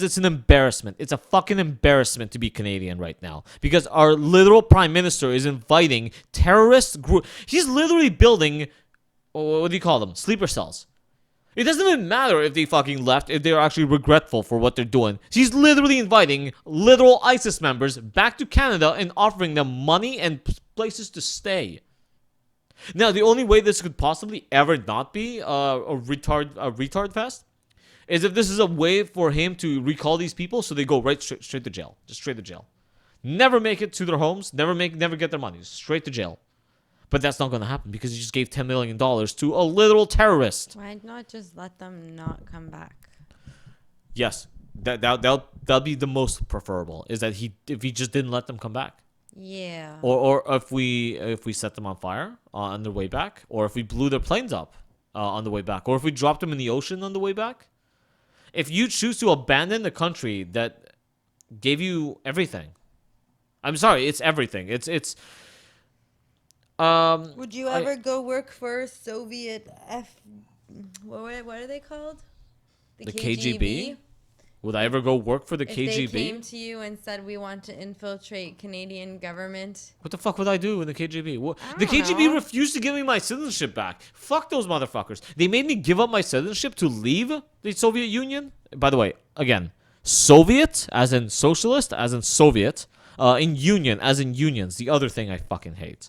it's an embarrassment. It's a fucking embarrassment to be Canadian right now. Because our literal prime minister is inviting terrorist group. He's literally building, what do you call them? Sleeper cells. It doesn't even matter if they fucking left, if they're actually regretful for what they're doing. He's literally inviting literal ISIS members back to Canada and offering them money and places to stay. Now, the only way this could possibly ever not be a retard fest is if this is a way for him to recall these people so they go straight to jail. Just straight to jail. Never make it to their homes, never get their money. Straight to jail. But that's not going to happen because he just gave $10 million to a literal terrorist. Why not just let them not come back? Yes, that'll be the most preferable. Is that if he just didn't let them come back. Yeah. Or if we set them on fire on their way back, or if we blew their planes up on the way back, or if we dropped them in the ocean on the way back. If you choose to abandon the country that gave you everything, I'm sorry, it's everything. It's. Would you ever go work for Soviet what are they called? The KGB? Would I ever go work for the KGB? If they came to you and said, we want to infiltrate Canadian government. What the fuck would I do in the KGB? The KGB refused to give me my citizenship back. Fuck those motherfuckers. They made me give up my citizenship to leave the Soviet Union. By the way, again, Soviet as in socialist, as in Soviet, in union as in unions. The other thing I fucking hate.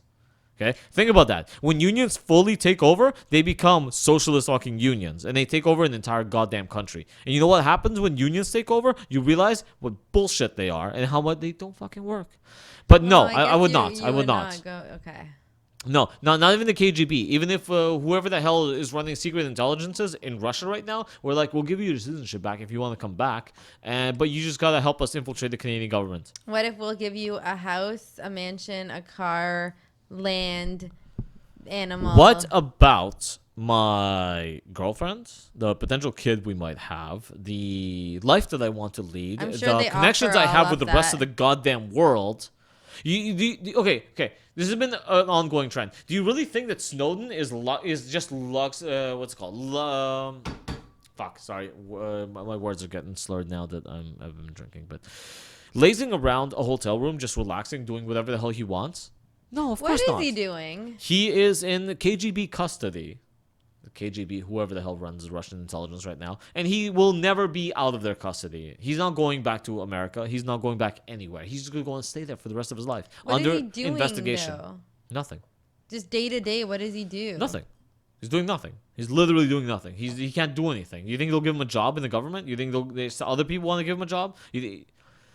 Okay, think about that. When unions fully take over, they become socialist fucking unions, and they take over an entire goddamn country. And you know what happens when unions take over? You realize what bullshit they are and how much they don't fucking work. But no, I would not. I would not. Okay. No, not even the KGB. Even if whoever the hell is running secret intelligences in Russia right now, we're like, we'll give you your citizenship back if you want to come back, but you just gotta help us infiltrate the Canadian government. What if we'll give you a house, a mansion, a car, land, animal? What about my girlfriend, the potential kid we might have, the life that I want to lead, I'm sure the connections I have with the rest of the goddamn world? Okay. This has been an ongoing trend. Do you really think that Snowden is just Lux? What's it called? Fuck. Sorry, my words are getting slurred now that I've been drinking. But lazing around a hotel room, just relaxing, doing whatever the hell he wants. No, of course not. What is he doing? He is in the KGB custody. The KGB, whoever the hell runs Russian intelligence right now. And he will never be out of their custody. He's not going back to America. He's not going back anywhere. He's just going to go and stay there for the rest of his life. What under is he doing, investigation. though? Nothing. Just day to day, what does he do? Nothing. He's doing nothing. He's literally doing nothing. He can't do anything. You think they'll give him a job in the government? You think other people want to give him a job?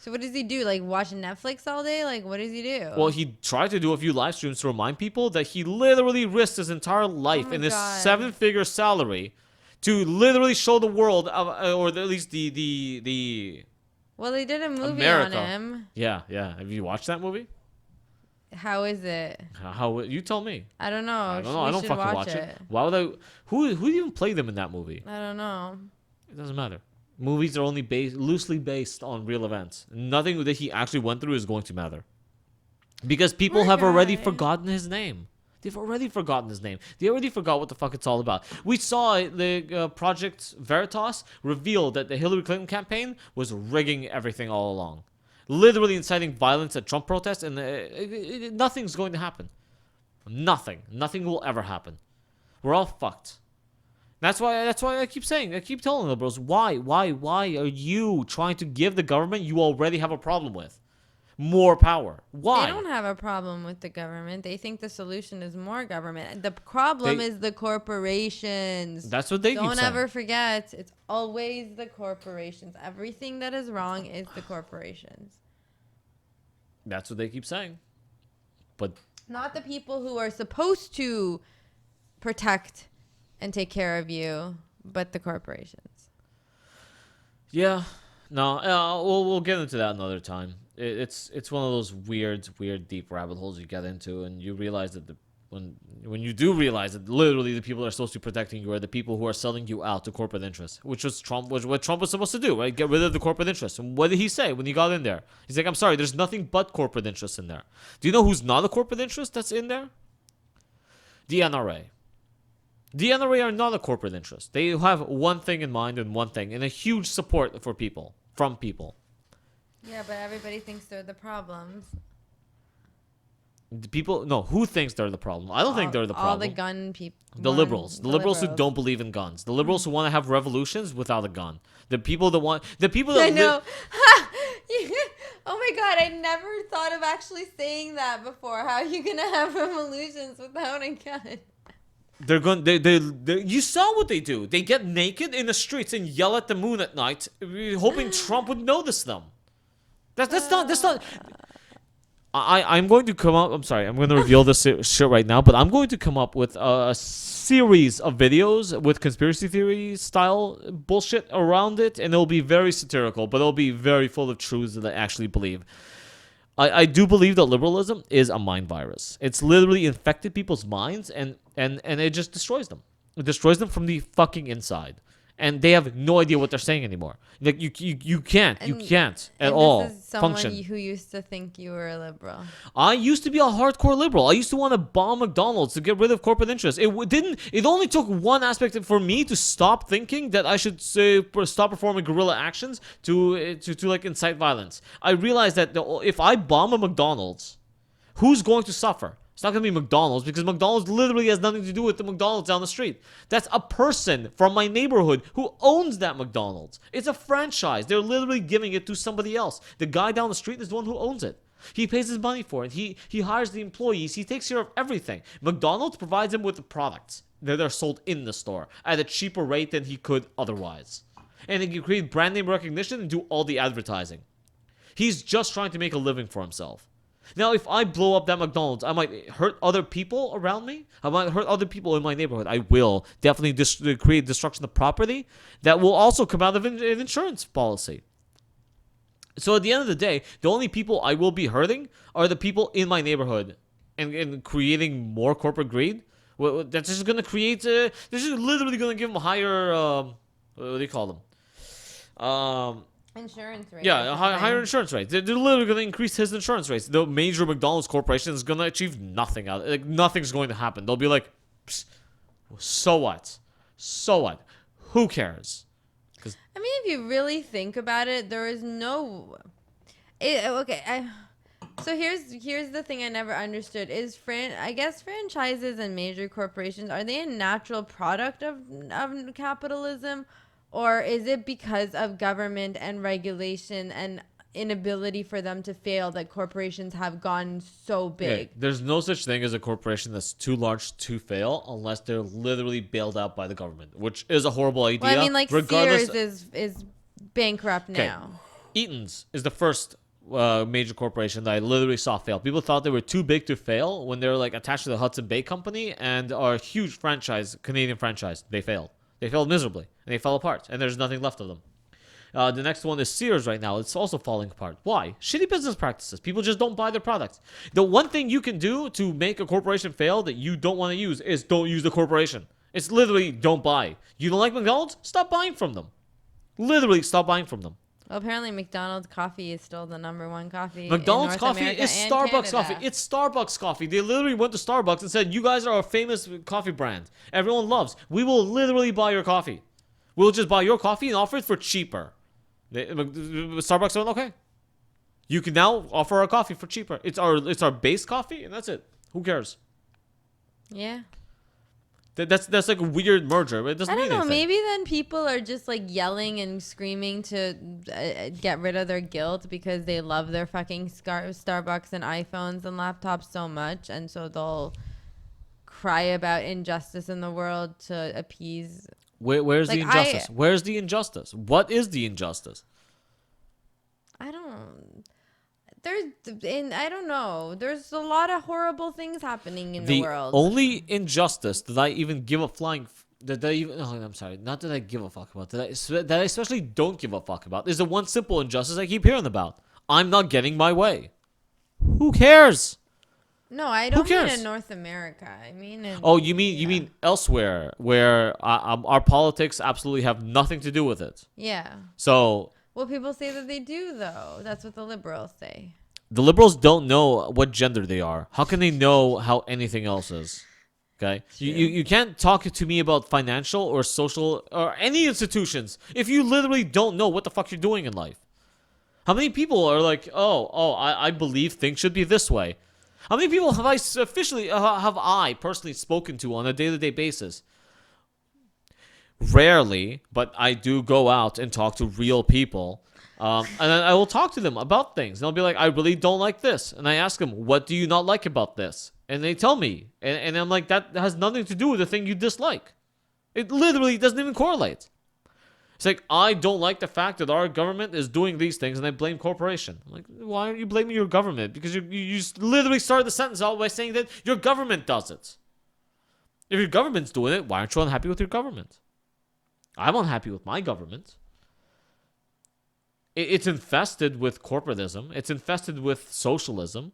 So what does he do? Like watch Netflix all day? Like what does he do? Well, he tried to do a few live streams to remind people that he literally risked his entire life in this 7-figure salary to literally show the world, or at least the. Well, they did a movie America. on him. Yeah. Have you watched that movie? How is it? How you tell me? I don't know. I don't know. I don't fucking watch it. Why would I? Who even played them in that movie? I don't know. It doesn't matter. Movies are only loosely based on real events. Nothing that he actually went through is going to matter. Because people have already forgotten his name. They've already forgotten his name. They already forgot what the fuck it's all about. We saw the Project Veritas reveal that the Hillary Clinton campaign was rigging everything all along. Literally inciting violence at Trump protests, and nothing's going to happen. Nothing will ever happen. We're all fucked. That's why I keep telling liberals, why are you trying to give the government you already have a problem with? more power. Why? They don't have a problem with the government. They think the solution is more government. The problem is the corporations. That's what they keep saying. Don't ever forget, it's always the corporations. Everything that is wrong is the corporations. That's what they keep saying. But not the people who are supposed to protect and take care of you, but the corporations. Yeah. No, we'll get into that another time. It's one of those weird, deep rabbit holes you get into, and you realize that when you do realize that literally the people that are supposed to be protecting you are the people who are selling you out to corporate interests, which was what Trump was supposed to do, right? Get rid of the corporate interests. And what did he say when he got in there? He's like, I'm sorry, there's nothing but corporate interests in there. Do you know who's not a corporate interest that's in there? The NRA. The NRA are not a corporate interest. They have one thing in mind and one thing, and a huge support for people, from people. Yeah, but everybody thinks they're the problems. The people, no, who thinks they're the problem? I don't think they're the problem. All the gun people. The liberals. The liberals who don't believe in guns. The liberals who want to have revolutions without a gun. The people that want... The people that... I know. Oh my God, I never thought of actually saying that before. How are you going to have revolutions without a gun? They're going. They. You saw what they do. They get naked in the streets and yell at the moon at night, hoping Trump would notice them. That's not. I'm going to come up. I'm sorry. I'm going to reveal this shit right now. But I'm going to come up with a series of videos with conspiracy theory style bullshit around it, and it'll be very satirical, but it'll be very full of truths that I actually believe. I do believe that liberalism is a mind virus. It's literally infected people's minds, and it just destroys them. It destroys them from the fucking inside. And they have no idea what they're saying anymore. Like you can't at all this is someone function. Who used to think you were a liberal. I used to be a hardcore liberal. I used to want to bomb McDonald's to get rid of corporate interests. It only took one aspect for me to stop thinking that I should stop performing guerrilla actions to like incite violence. I realized that if I bomb a McDonald's, who's going to suffer? It's not going to be McDonald's, because McDonald's literally has nothing to do with the McDonald's down the street. That's a person from my neighborhood who owns that McDonald's. It's a franchise. They're literally giving it to somebody else. The guy down the street is the one who owns it. He pays his money for it. He hires the employees. He takes care of everything. McDonald's provides him with the products that are sold in the store at a cheaper rate than he could otherwise. And he can create brand name recognition and do all the advertising. He's just trying to make a living for himself. Now, if I blow up that McDonald's, I might hurt other people around me. I might hurt other people in my neighborhood. I will definitely create destruction of property that will also come out of an insurance policy. So at the end of the day, the only people I will be hurting are the people in my neighborhood, and creating more corporate greed. That's just going to create... this is literally going to give them higher... what do you call them? Insurance rates. Yeah, higher insurance rates. They're literally going to increase his insurance rates. The major McDonald's corporation is going to achieve nothing out. Like, nothing's going to happen. They'll be like, so what? So what? Who cares? I mean, if you really think about it, there is no... So here's the thing I never understood is I guess franchises and major corporations, are they a natural product of capitalism? Or is it because of government and regulation and inability for them to fail that corporations have gone so big? Okay, there's no such thing as a corporation that's too large to fail unless they're literally bailed out by the government, which is a horrible idea. Well, I mean, like Sears is bankrupt now. Eaton's is the first major corporation that I literally saw fail. People thought they were too big to fail when they were like attached to the Hudson Bay Company and are a huge franchise, Canadian franchise. They failed. They failed miserably, and they fell apart, and there's nothing left of them. The next one is Sears right now. It's also falling apart. Why? Shitty business practices. People just don't buy their products. The one thing you can do to make a corporation fail that you don't want to use is don't use the corporation. It's literally don't buy. You don't like McDonald's? Stop buying from them. Literally stop buying from them. Well, apparently McDonald's coffee is still the #1 coffee. McDonald's in North coffee America is and Starbucks Canada. coffee. It's Starbucks coffee. They literally went to Starbucks and said, you guys are a famous coffee brand. Everyone loves. We will literally buy your coffee. We'll just buy your coffee and offer it for cheaper. Starbucks went, okay. You can now offer our coffee for cheaper. It's our base coffee, and that's it. Who cares? Yeah. That's like a weird merger, but it doesn't I don't mean know. anything. Maybe then people are just like yelling and screaming to get rid of their guilt because they love their fucking Starbucks and iPhones and laptops so much, and so they'll cry about injustice in the world to appease. Where's the Like injustice? Where's the injustice? What is the injustice? I don't. I don't know. There's a lot of horrible things happening in the world. Only injustice that I even give a flying. That I even. Oh, I'm sorry. Not that I give a fuck about. That I especially don't give a fuck about. Is the one simple injustice I keep hearing about. I'm not getting my way. Who cares? No, I don't mean cares? in North America. I mean in. Oh, you mean elsewhere where our politics absolutely have nothing to do with it. Yeah. So. Well, people say that they do, though. That's what the liberals say. The liberals don't know what gender they are. How can they know how anything else is? Okay? You can't talk to me about financial or social or any institutions if you literally don't know what the fuck you're doing in life. How many people are like, I believe things should be this way? How many people have I personally spoken to on a day-to-day basis? Rarely, but I do go out and talk to real people. And then I will talk to them about things. And they'll be like, I really don't like this. And I ask them, what do you not like about this? And they tell me. And I'm like, that has nothing to do with the thing you dislike. It literally doesn't even correlate. It's like, I don't like the fact that our government is doing these things and I blame corporation. I'm like, why aren't you blaming your government? Because you just literally started the sentence out by saying that your government does it. If your government's doing it, why aren't you unhappy with your government? I'm unhappy with my government. It's infested with corporatism. It's infested with socialism.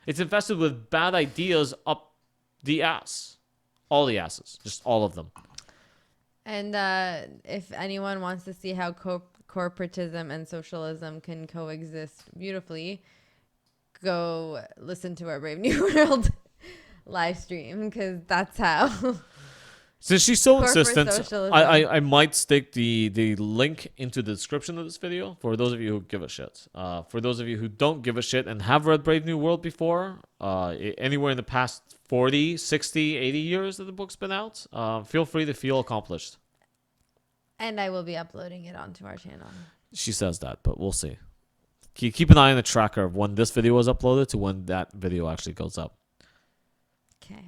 It's infested with bad ideas up the ass. All the asses. Just all of them. And if anyone wants to see how corporatism and socialism can coexist beautifully, go listen to our Brave New World live stream, because that's how. Since she's so Corporate insistent, socialism. I might stick the link into the description of this video for those of you who give a shit. For those of you who don't give a shit and have read Brave New World before, anywhere in the past 40, 60, 80 years that the book's been out, feel free to feel accomplished. And I will be uploading it onto our channel. She says that, but we'll see. Keep an eye on the tracker of when this video is uploaded to when that video actually goes up. Okay.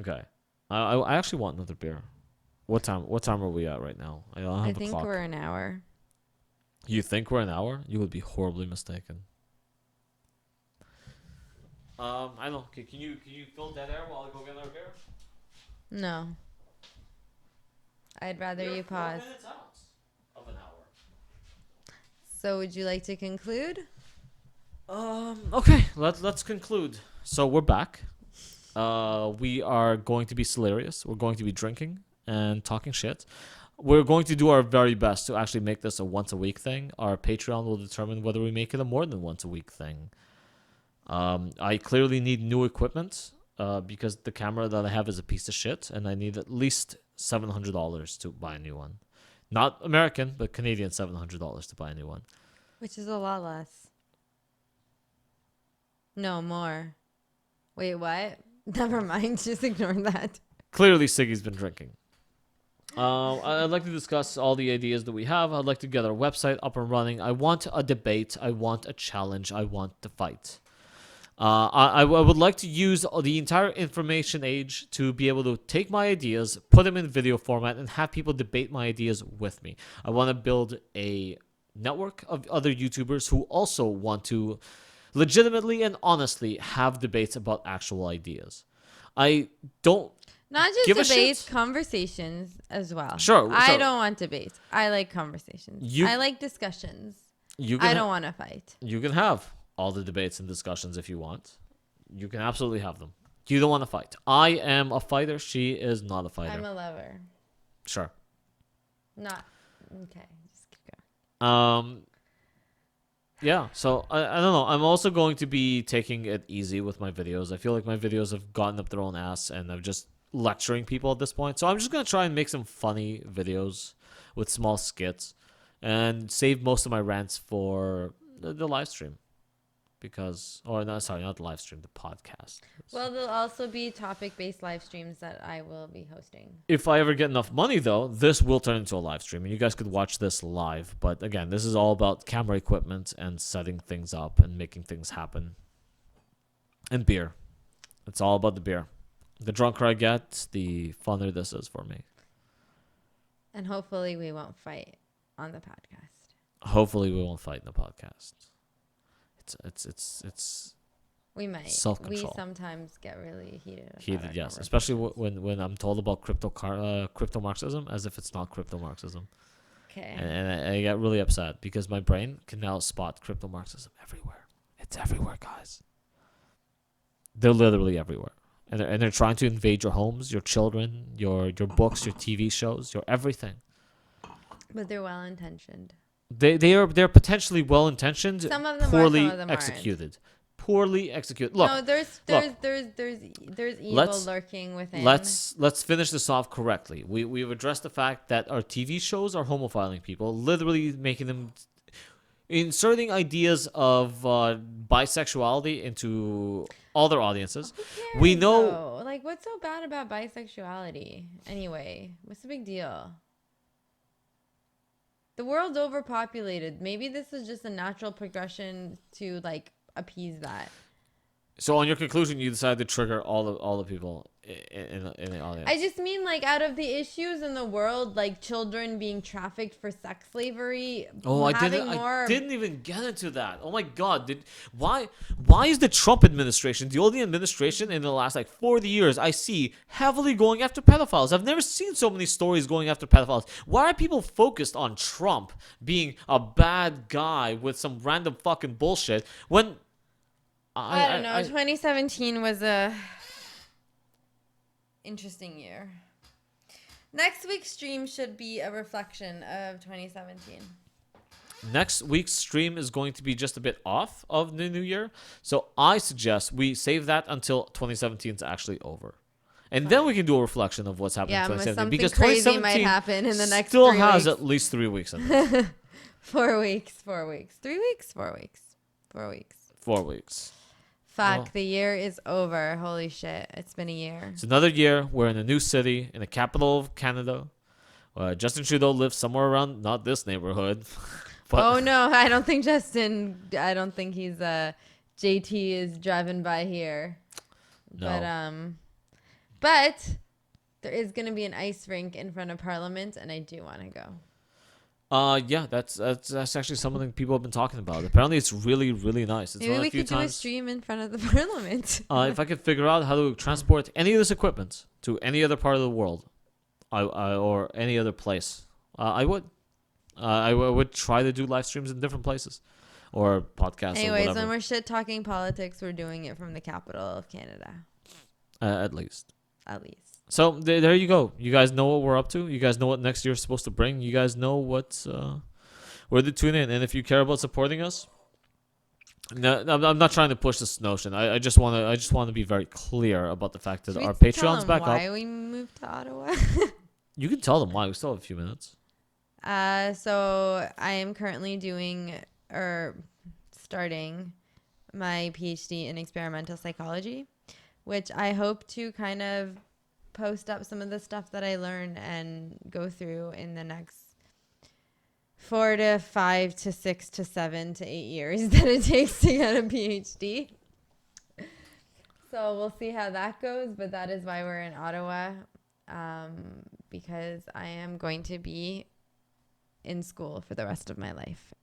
Okay. I actually want another beer. What time are we at right now? I don't have I think clock. we're an hour. You think we're an hour? You would be horribly mistaken. I don't know. Can you fill dead air while I go get another beer? No. I'd rather you pause. 4 minutes out of an hour. So would you like to conclude? Okay. Let's conclude. So we're back. We are going to be Silerious. We're going to be drinking and talking shit. We're going to do our very best to actually make this a once a week thing. Our Patreon will determine whether we make it a more than once a week thing. I clearly need new equipment because the camera that I have is a piece of shit, and I need at least $700 to buy a new one. Not American, but Canadian $700 to buy a new one. Which is a lot less. No, more. Wait, what? Never mind. Just ignore that. Clearly, Siggy's been drinking. I'd like to discuss all the ideas that we have. I'd like to get our website up and running. I want a debate. I want a challenge. I want to fight. I would like to use the entire information age to be able to take my ideas, put them in video format, and have people debate my ideas with me. I want to build a network of other YouTubers who also want to legitimately and honestly have debates about actual ideas. I don't Not just give a debates, shit. conversations as well. Sure, I sure. don't want debates. I like conversations. I like discussions. I don't want to fight. You can have all the debates and discussions if you want. You can absolutely have them. You don't want to fight. I am a fighter. She is not a fighter. I'm a lover. Sure. Not. Okay. Just keep going. Yeah, so I don't know. I'm also going to be taking it easy with my videos. I feel like my videos have gotten up their own ass and I'm just lecturing people at this point. So I'm just going to try and make some funny videos with small skits and save most of my rants for the live stream. because, or no, sorry, not the live stream, the podcast. Well, there'll also be topic-based live streams that I will be hosting. If I ever get enough money, though, this will turn into a live stream, and you guys could watch this live. But again, this is all about camera equipment and setting things up and making things happen. And beer. It's all about the beer. The drunker I get, the funner this is for me. And hopefully we won't fight on the podcast. Hopefully we won't fight in the podcast. It's We might. self-control. We sometimes get really heated. Heated, yes. Especially when I'm told about crypto Marxism as if it's not crypto Marxism. Okay. And I get really upset because my brain can now spot crypto Marxism everywhere. It's everywhere, guys. They're literally everywhere. And they're trying to invade your homes, your children, your books, your TV shows, your everything. But they're well intentioned. They're potentially well intentioned, Some of them poorly are, some of them executed. Poorly executed. Look, no, there's evil lurking within. Let's finish this off correctly. We've addressed the fact that our TV shows are homophiling people, literally making them inserting ideas of bisexuality into all their audiences. Who cares, We know. though? Like, what's so bad about bisexuality? Anyway, what's the big deal? The world's overpopulated. Maybe this is just a natural progression to like appease that. So on your conclusion, you decided to trigger all the people in the audience. I just mean, like, out of the issues in the world, like children being trafficked for sex slavery. I more... didn't even get into that. Oh my God! Why is the Trump administration, the only administration in the last like 40 years I see heavily going after pedophiles? I've never seen so many stories going after pedophiles. Why are people focused on Trump being a bad guy with some random fucking bullshit when? I don't know. 2017 was a interesting year. Next week's stream should be a reflection of 2017. Next week's stream is going to be just a bit off of the new year. So I suggest we save that until 2017 is actually over. And then we can do a reflection of what's happening in 2017. Something because crazy might happen in the next still 3 has weeks. at least 3 weeks in it. 4 weeks. 3 weeks? 4 weeks. 4 weeks. 4 weeks. Fuck, Well, the year is over. Holy shit. It's been a year. It's another year. We're in a new city, in the capital of Canada. Justin Trudeau lives somewhere around, not this neighborhood. But oh, no. I don't think he's, JT is driving by here. No. But there is going to be an ice rink in front of Parliament, and I do want to go. Yeah, that's actually something people have been talking about. Apparently, it's really, really nice. It's Maybe we could do a stream in front of the Parliament. If I could figure out how to transport any of this equipment to any other part of the world, or any other place, I would. I would try to do live streams in different places, or podcasts. Anyways, or whatever. when we're shit talking politics, we're doing it from the capital of Canada. At least. At least. So there you go. You guys know what we're up to. You guys know what next year's supposed to bring. You guys know where to tune in. And if you care about supporting us, no, I'm not trying to push this notion. I just want to be very clear about the fact that our Patreon's back up. Why we moved to Ottawa? You can tell them why. We still have a few minutes. So I am currently starting my PhD in experimental psychology, which I hope to kind of post up some of the stuff that I learned and go through in the next 4 to 5 to 6 to 7 to 8 years that it takes to get a PhD. So we'll see how that goes, but that is why we're in Ottawa, because I am going to be in school for the rest of my life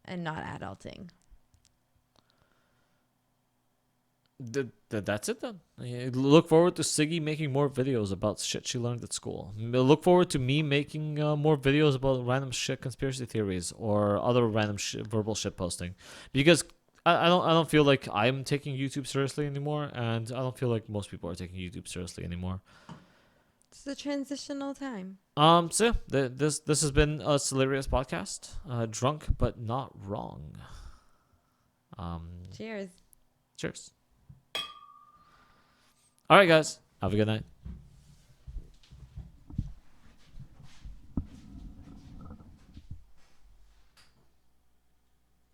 and not adulting. That's it then. Look forward to Siggy making more videos about shit she learned at school. Look forward to me making more videos about random shit conspiracy theories or other random verbal shit posting, because I don't feel like I'm taking YouTube seriously anymore, and I don't feel like most people are taking YouTube seriously anymore. It's a transitional time. So yeah, this has been a Silerious podcast. Drunk but not wrong. Cheers. Cheers. All right, guys. Have a good night.